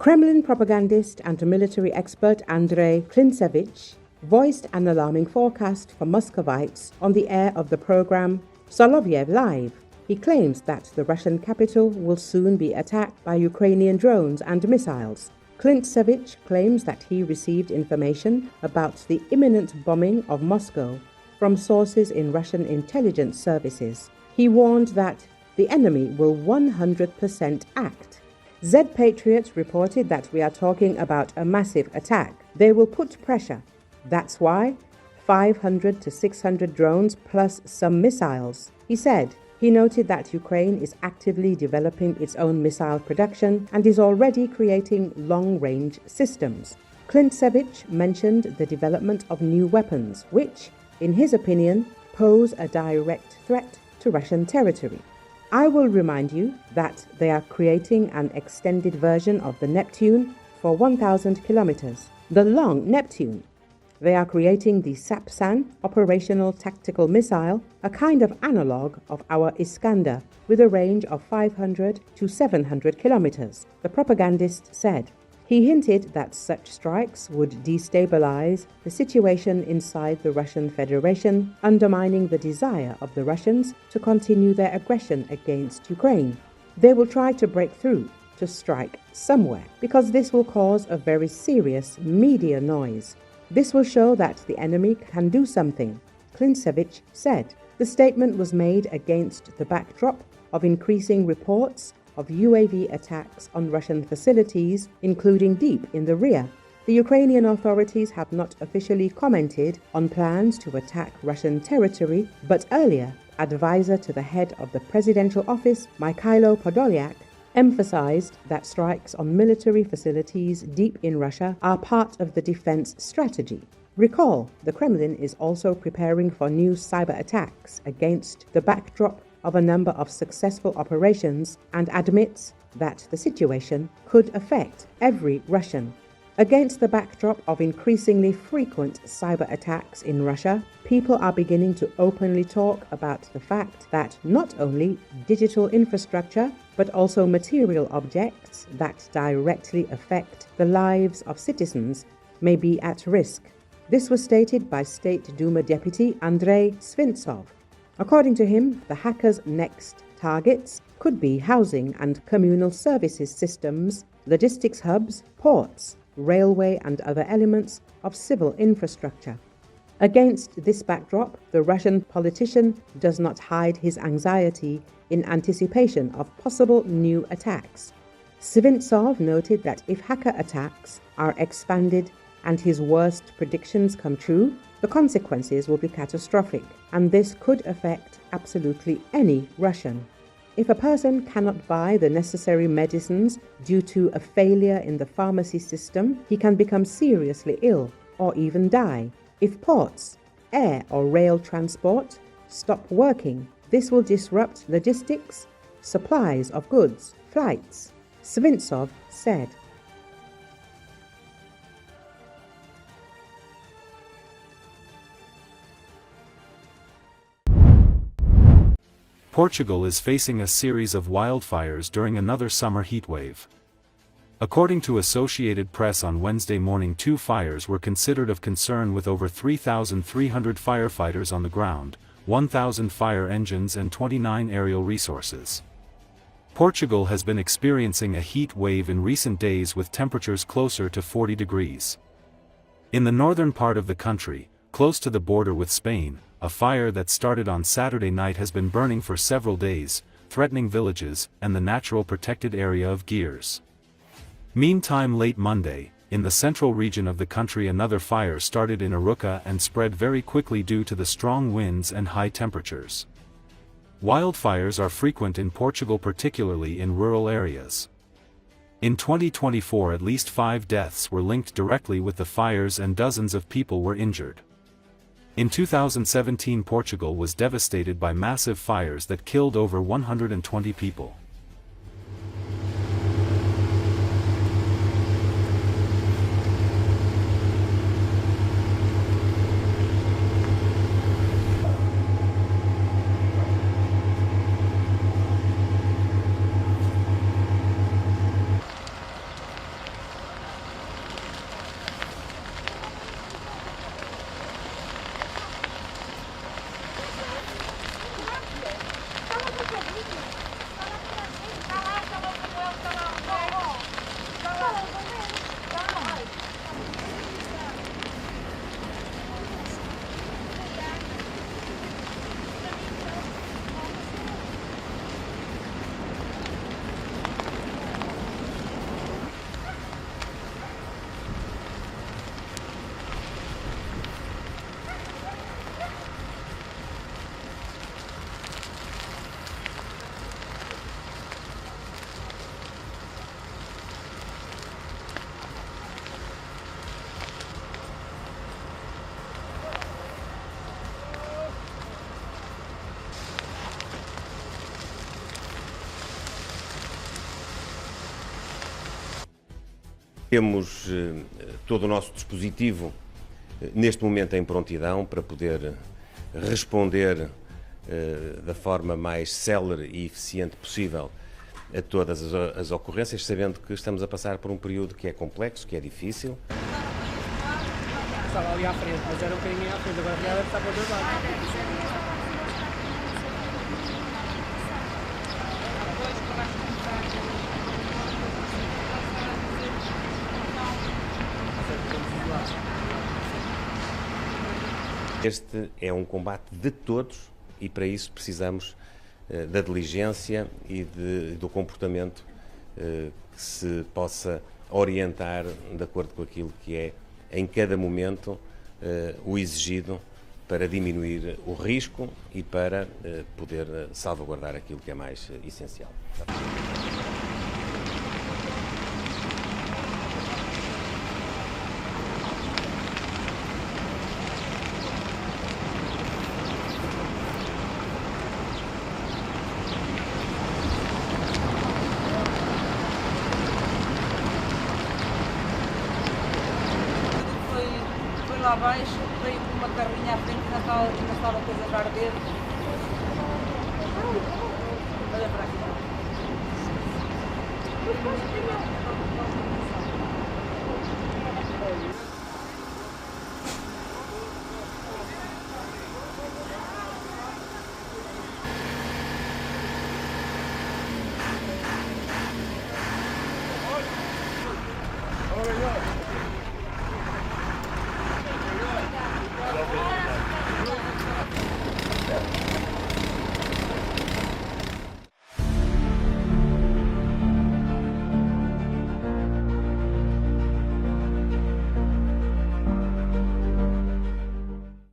Kremlin propagandist and military expert Andrei Klintsevich voiced an alarming forecast for Muscovites on the air of the program Soloviev Live. He claims that the Russian capital will soon be attacked by Ukrainian drones and missiles. Klintsevich claims that he received information about the imminent bombing of Moscow from sources in Russian intelligence services. He warned that the enemy will 100% act. Z-patriot reported that we are talking about a massive attack. They will put pressure. That's why 500 to 600 drones plus some missiles, he said. He noted that Ukraine is actively developing its own missile production and is already creating long-range systems. Klintsevich mentioned the development of new weapons, which, in his opinion, pose a direct threat to Russian territory. I will remind you that they are creating an extended version of the Neptune for 1,000 kilometers, the Long Neptune. They are creating the Sapsan operational tactical missile, a kind of analogue of our Iskander, with a range of 500 to 700 kilometers, the propagandist said. He hinted that such strikes would destabilize the situation inside the Russian Federation, undermining the desire of the Russians to continue their aggression against Ukraine. They will try to break through, to strike somewhere, because this will cause a very serious media noise. This will show that the enemy can do something, Klintsevich said. The statement was made against the backdrop of increasing reports of UAV attacks on Russian facilities, including deep in the rear. The Ukrainian authorities have not officially commented on plans to attack Russian territory, but earlier, advisor to the head of the Presidential Office, Mykhailo Podolyak, emphasized that strikes on military facilities deep in Russia are part of the defense strategy. Recall, the Kremlin is also preparing for new cyber attacks against the backdrop of a number of successful operations and admits that the situation could affect every Russian. Against the backdrop of increasingly frequent cyber attacks in Russia, people are beginning to openly talk about the fact that not only digital infrastructure, but also material objects that directly affect the lives of citizens may be at risk. This was stated by State Duma Deputy Andrei Klintsevich. According to him, the hackers' next targets could be housing and communal services systems, logistics hubs, ports, railway and other elements of civil infrastructure. Against this backdrop, the Russian politician does not hide his anxiety in anticipation of possible new attacks. Klintsevich noted that if hacker attacks are expanded and his worst predictions come true, the consequences will be catastrophic, and this could affect absolutely any Russian. If a person cannot buy the necessary medicines due to a failure in the pharmacy system, he can become seriously ill or even die. If ports, air or rail transport stop working, this will disrupt logistics, supplies of goods, flights, Klintsevich said. Portugal is facing a series of wildfires during another summer heatwave. According to Associated Press on Wednesday morning, 2 fires were considered of concern with over 3,300 firefighters on the ground, 1,000 fire engines and 29 aerial resources. Portugal has been experiencing a heat wave in recent days with temperatures closer to 40 degrees. In the northern part of the country, close to the border with Spain, a fire that started on Saturday night has been burning for several days, threatening villages and the natural protected area of Kyiv. Meantime, late Monday, in the central region of the country, another fire started in Aruca and spread very quickly due to the strong winds and high temperatures. Wildfires are frequent in Portugal, particularly in rural areas. In 2024, at least 5 deaths were linked directly with the fires and dozens of people were injured. In 2017, Portugal was devastated by massive fires that killed over 120 people. Temos todo o nosso dispositivo neste momento em prontidão para poder responder da forma mais célere e eficiente possível a todas as ocorrências, sabendo que estamos a passar por um período que é complexo, que é difícil. Estava ali à frente, mas era um bocadinho à frente, agora já deve estar para o outro lado. Este é um combate de todos e para isso precisamos da diligência e do comportamento que se possa orientar de acordo com aquilo que é, em cada momento, o exigido para diminuir o risco e para poder salvaguardar aquilo que é mais essencial. Lá abaixo, veio com uma carrinha à frente que estava coisas a arder. Olha para aqui.